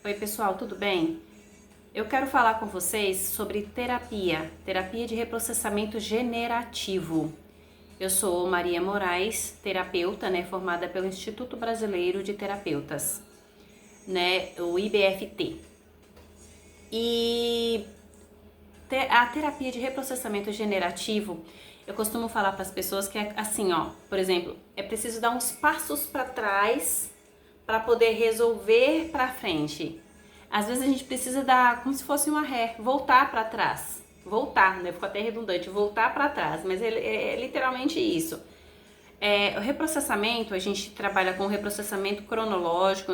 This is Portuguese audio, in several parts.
Oi, pessoal, tudo bem? Eu quero falar com vocês sobre terapia de reprocessamento generativo. Eu sou Maria Moraes, terapeuta, formada pelo Instituto Brasileiro de Terapeutas, o IBFT. E a terapia de reprocessamento generativo, eu costumo falar para as pessoas que é assim, por exemplo, é preciso dar uns passos para trás para poder resolver para frente. Às vezes a gente precisa dar como se fosse uma ré, voltar para trás. Voltar, ficou até redundante, voltar para trás, mas é literalmente isso. O reprocessamento, a gente trabalha com reprocessamento cronológico,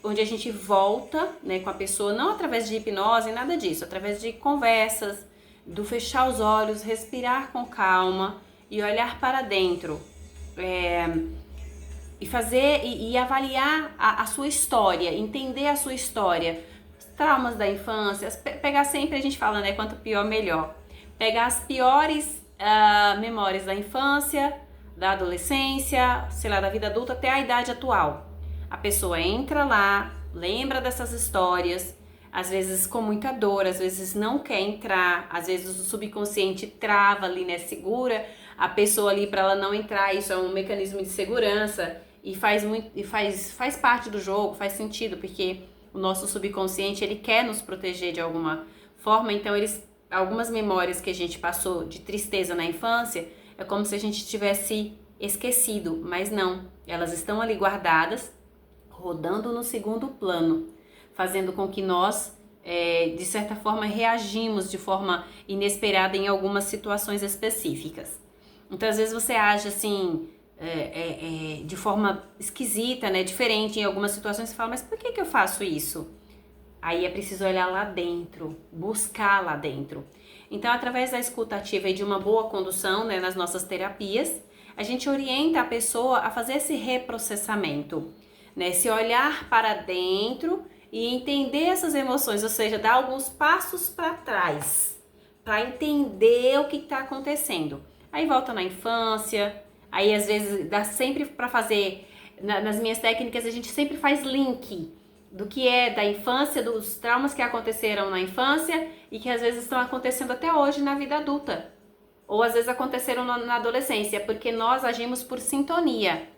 onde a gente volta, com a pessoa, não através de hipnose, nada disso, através de conversas, do fechar os olhos, respirar com calma e olhar para dentro. E fazer e avaliar a sua história, entender a sua história, os traumas da infância, pegar sempre, a gente fala, quanto pior, melhor. Pegar as piores memórias da infância, da adolescência, sei lá, da vida adulta até a idade atual. A pessoa entra lá, lembra dessas histórias, às vezes com muita dor, às vezes não quer entrar, às vezes o subconsciente trava ali, segura a pessoa ali para ela não entrar. Isso é um mecanismo de segurança e faz parte do jogo, faz sentido, porque o nosso subconsciente, ele quer nos proteger de alguma forma. Então algumas memórias que a gente passou de tristeza na infância, é como se a gente tivesse esquecido, mas não, elas estão ali guardadas, rodando no segundo plano, fazendo com que nós, de certa forma, reagimos de forma inesperada em algumas situações específicas. Então, às vezes você age assim, de forma esquisita, diferente em algumas situações. Você fala, mas por que eu faço isso? Aí é preciso olhar lá dentro, buscar lá dentro. Então, através da escuta ativa e de uma boa condução, nas nossas terapias, a gente orienta a pessoa a fazer esse reprocessamento, se olhar para dentro e entender essas emoções, ou seja, dar alguns passos para trás, para entender o que está acontecendo. Aí volta na infância, aí às vezes dá sempre para fazer, nas minhas técnicas a gente sempre faz link do que é da infância, dos traumas que aconteceram na infância e que às vezes estão acontecendo até hoje na vida adulta. Ou às vezes aconteceram na adolescência, porque nós agimos por sintonia.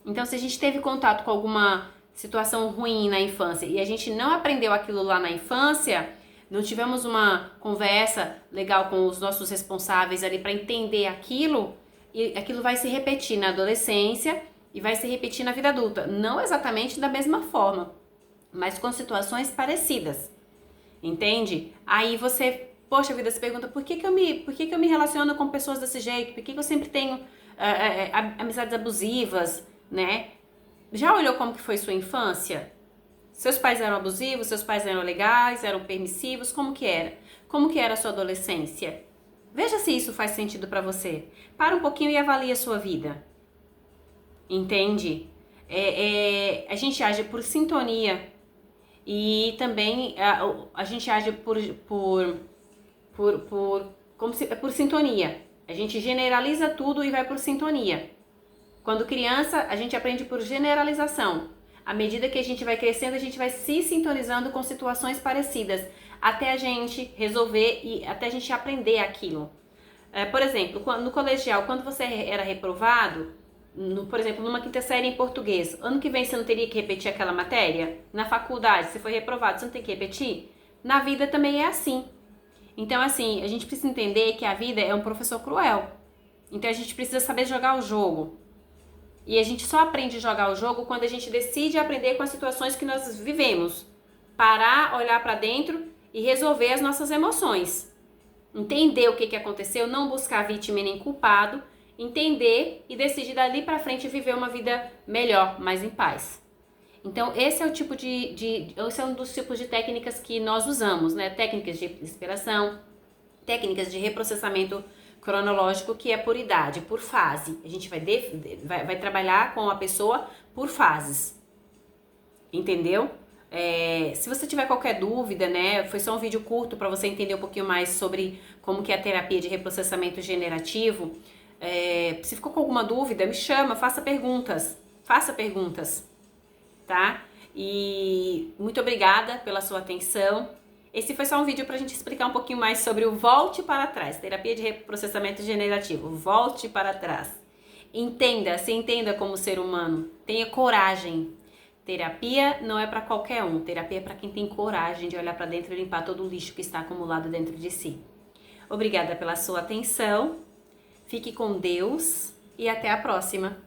Então, se a gente teve contato com alguma situação ruim na infância e a gente não aprendeu aquilo lá na infância, não tivemos uma conversa legal com os nossos responsáveis ali para entender aquilo, e aquilo vai se repetir na adolescência e vai se repetir na vida adulta. Não exatamente da mesma forma, mas com situações parecidas, entende? Aí você, poxa vida, se pergunta, por que eu me relaciono com pessoas desse jeito? Por que eu sempre tenho amizades abusivas, Já olhou como que foi sua infância? Seus pais eram abusivos, seus pais eram legais, eram permissivos, como que era? Como que era a sua adolescência? Veja se isso faz sentido para você. Para um pouquinho e avalie a sua vida. Entende? A gente age por sintonia e também a gente age por sintonia. A gente generaliza tudo e vai por sintonia. Quando criança, a gente aprende por generalização. À medida que a gente vai crescendo, a gente vai se sintonizando com situações parecidas, até a gente resolver e até a gente aprender aquilo. Por exemplo, no colegial, quando você era reprovado, por exemplo, numa quinta série em português, ano que vem você não teria que repetir aquela matéria? Na faculdade, você foi reprovado, você não tem que repetir? Na vida também é assim. Então, assim, a gente precisa entender que a vida é um professor cruel. Então, a gente precisa saber jogar o jogo. E a gente só aprende a jogar o jogo quando a gente decide aprender com as situações que nós vivemos. Parar, olhar para dentro e resolver as nossas emoções. Entender o que aconteceu, não buscar vítima nem culpado. Entender e decidir dali para frente viver uma vida melhor, mais em paz. Então, esse é o tipo esse é um dos tipos de técnicas que nós usamos, Técnicas de inspiração, técnicas de reprocessamento cronológico, que é por idade, por fase. A gente vai trabalhar com a pessoa por fases. Entendeu? Se você tiver qualquer dúvida, foi só um vídeo curto para você entender um pouquinho mais sobre como que é a terapia de reprocessamento generativo. Se ficou com alguma dúvida, me chama, faça perguntas, tá? E muito obrigada pela sua atenção. Esse foi só um vídeo para a gente explicar um pouquinho mais sobre o volte para trás, terapia de reprocessamento generativo. Volte para trás. Entenda, se entenda como ser humano. Tenha coragem. Terapia não é para qualquer um. Terapia é para quem tem coragem de olhar para dentro e limpar todo o lixo que está acumulado dentro de si. Obrigada pela sua atenção. Fique com Deus e até a próxima.